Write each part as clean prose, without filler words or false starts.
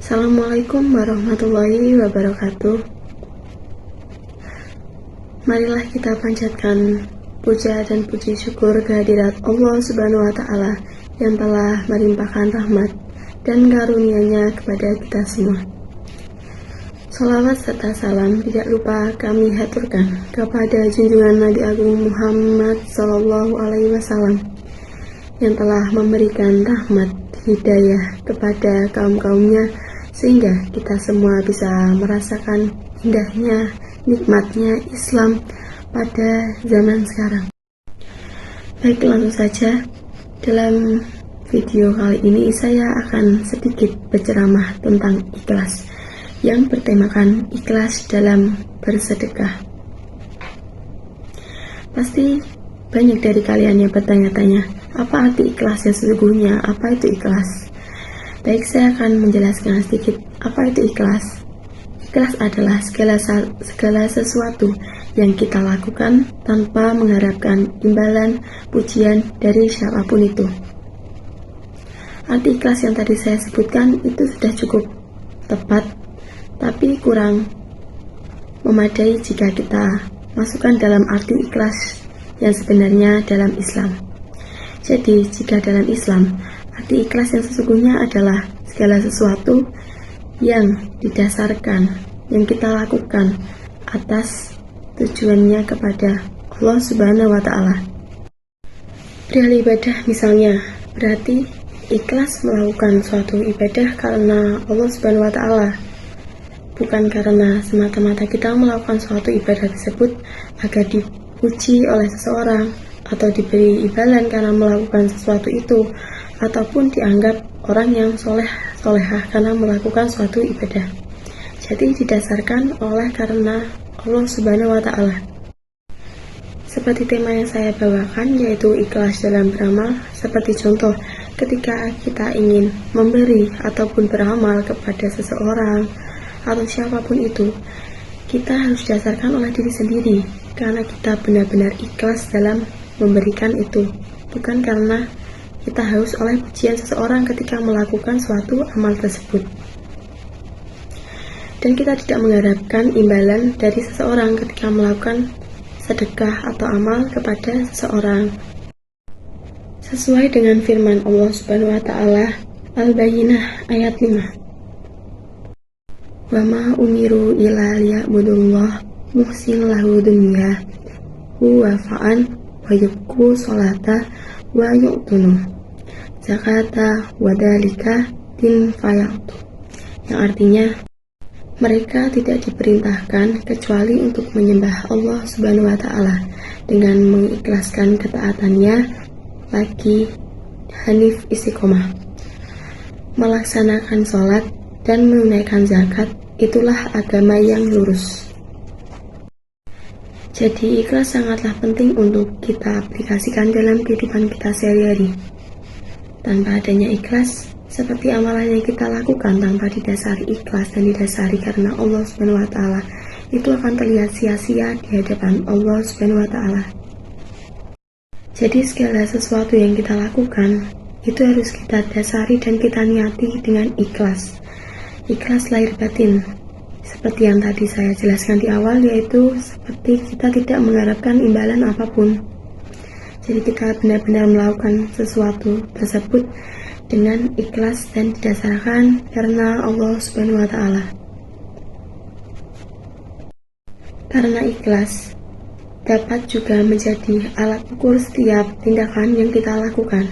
Assalamualaikum warahmatullahi wabarakatuh. Marilah kita panjatkan puja dan puji syukur kehadirat Allah Subhanahu wa Ta'ala yang telah melimpahkan rahmat dan karunia-Nya kepada kita semua. Salawat serta salam tidak lupa kami haturkan kepada junjungan Nabi Agung Muhammad Sallallahu Alaihi Wasallam yang telah memberikan rahmat hidayah kepada kaum-kaumnya sehingga kita semua bisa merasakan indahnya, nikmatnya Islam pada zaman sekarang. Baik, langsung saja dalam video kali ini saya akan sedikit berceramah tentang ikhlas yang bertemakan ikhlas dalam bersedekah. Pasti banyak dari kalian yang bertanya-tanya, apa arti ikhlas yang sesungguhnya? Apa itu ikhlas? Baik, saya akan menjelaskan sedikit apa itu ikhlas. Ikhlas adalah segala sesuatu yang kita lakukan tanpa mengharapkan imbalan, pujian dari siapapun itu. Arti ikhlas yang tadi saya sebutkan itu sudah cukup tepat, tapi kurang memadai jika kita masukkan dalam arti ikhlas yang sebenarnya dalam Islam. Jadi, jika dalam Islam, arti ikhlas yang sesungguhnya adalah segala sesuatu yang didasarkan, yang kita lakukan atas tujuannya kepada Allah Subhanahu wa Ta'ala. Perihal ibadah misalnya, berarti ikhlas melakukan suatu ibadah karena Allah Subhanahu wa Ta'ala, bukan karena semata-mata kita melakukan suatu ibadah tersebut agar dipuji oleh seseorang atau diberi imbalan karena melakukan sesuatu itu, ataupun dianggap orang yang solehah karena melakukan suatu ibadah. Jadi didasarkan oleh karena Allah Subhanahu wa Ta'ala. Seperti tema yang saya bawakan, yaitu ikhlas dalam beramal. Seperti contoh, ketika kita ingin memberi ataupun beramal kepada seseorang atau siapapun itu, kita harus didasarkan oleh diri sendiri karena kita benar-benar ikhlas dalam memberikan itu, bukan karena kita haus oleh pujian seseorang ketika melakukan suatu amal tersebut. Dan kita tidak mengharapkan imbalan dari seseorang ketika melakukan sedekah atau amal kepada seseorang. Sesuai dengan firman Allah Subhanahu wa Ta'ala, Al-Bayyinah ayat 5. Wa ma umiru illa liya'budullah muhsin lahu dunya huwa fa'an wa yuqu sholata wa yu'tunu zakata wa dalika din fayatu, yang artinya mereka tidak diperintahkan kecuali untuk menyembah Allah Subhanahu wa Ta'ala dengan mengikhlaskan ketaatannya bagi hanif istiqomah, melaksanakan sholat dan menunaikan zakat. Itulah agama yang lurus. Jadi ikhlas sangatlah penting untuk kita aplikasikan dalam kehidupan kita sehari-hari. Tanpa adanya ikhlas, seperti amalan yang kita lakukan tanpa didasari ikhlas dan didasari karena Allah Subhanahu wa Ta'ala, itu akan terlihat sia-sia di hadapan Allah Subhanahu wa Ta'ala. Jadi segala sesuatu yang kita lakukan itu harus kita dasari dan kita niati dengan ikhlas. Ikhlas lahir batin, seperti yang tadi saya jelaskan di awal, yaitu seperti kita tidak mengharapkan imbalan apapun. Jadi kita benar-benar melakukan sesuatu tersebut dengan ikhlas dan didasarkan karena Allah Subhanahu wa Ta'ala. Karena ikhlas dapat juga menjadi alat ukur setiap tindakan yang kita lakukan.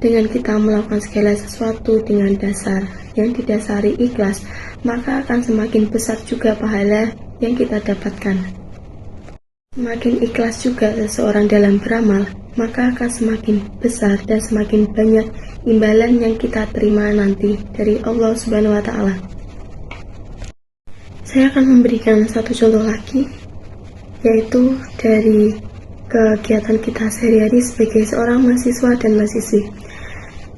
Dengan kita melakukan segala sesuatu dengan dasar yang didasari ikhlas, maka akan semakin besar juga pahala yang kita dapatkan. Semakin ikhlas juga seseorang dalam beramal, maka akan semakin besar dan semakin banyak imbalan yang kita terima nanti dari Allah Subhanahu wa Ta'ala. Saya akan memberikan satu contoh lagi, yaitu dari kegiatan kita sehari-hari sebagai seorang mahasiswa dan mahasiswi.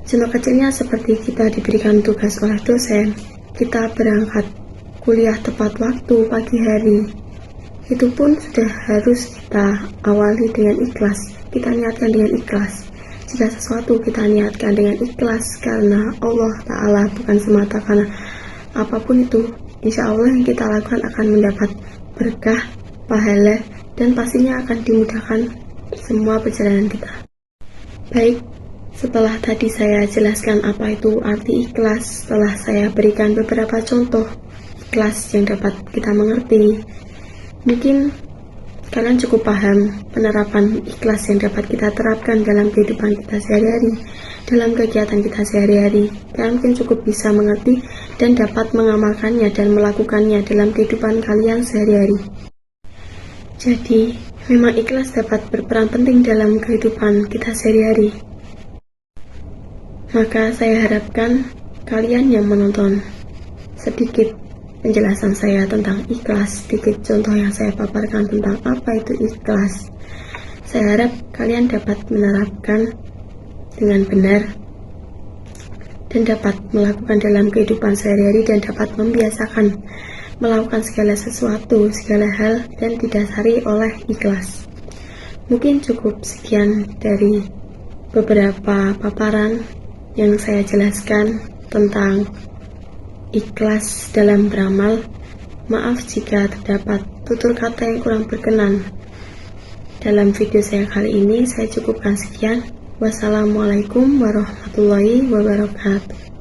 Contoh kecilnya seperti kita diberikan tugas oleh dosen, kita berangkat kuliah tepat waktu pagi hari. Itu pun sudah harus kita awali dengan ikhlas, kita niatkan dengan ikhlas. Jika sesuatu kita niatkan dengan ikhlas karena Allah Ta'ala, bukan semata karena apapun itu, insya Allah yang kita lakukan akan mendapat berkah, pahala, dan pastinya akan dimudahkan semua perjalanan kita. Baik, setelah tadi saya jelaskan apa itu arti ikhlas, setelah saya berikan beberapa contoh ikhlas yang dapat kita mengerti, mungkin kalian cukup paham penerapan ikhlas yang dapat kita terapkan dalam kehidupan kita sehari-hari, dalam kegiatan kita sehari-hari. Kalian mungkin cukup bisa mengerti dan dapat mengamalkannya dan melakukannya dalam kehidupan kalian sehari-hari. Jadi, memang ikhlas dapat berperan penting dalam kehidupan kita sehari-hari. Maka saya harapkan kalian yang menonton sedikit penjelasan saya tentang ikhlas, sedikit contoh yang saya paparkan tentang apa itu ikhlas. Saya harap kalian dapat menerapkan dengan benar dan dapat melakukan dalam kehidupan sehari-hari dan dapat membiasakan melakukan segala sesuatu, segala hal dan didasari oleh ikhlas. Mungkin cukup sekian dari beberapa paparan yang saya jelaskan tentang ikhlas dalam beramal. Maaf jika terdapat tutur kata yang kurang berkenan dalam video saya kali ini. Saya cukupkan sekian. Wassalamualaikum warahmatullahi wabarakatuh.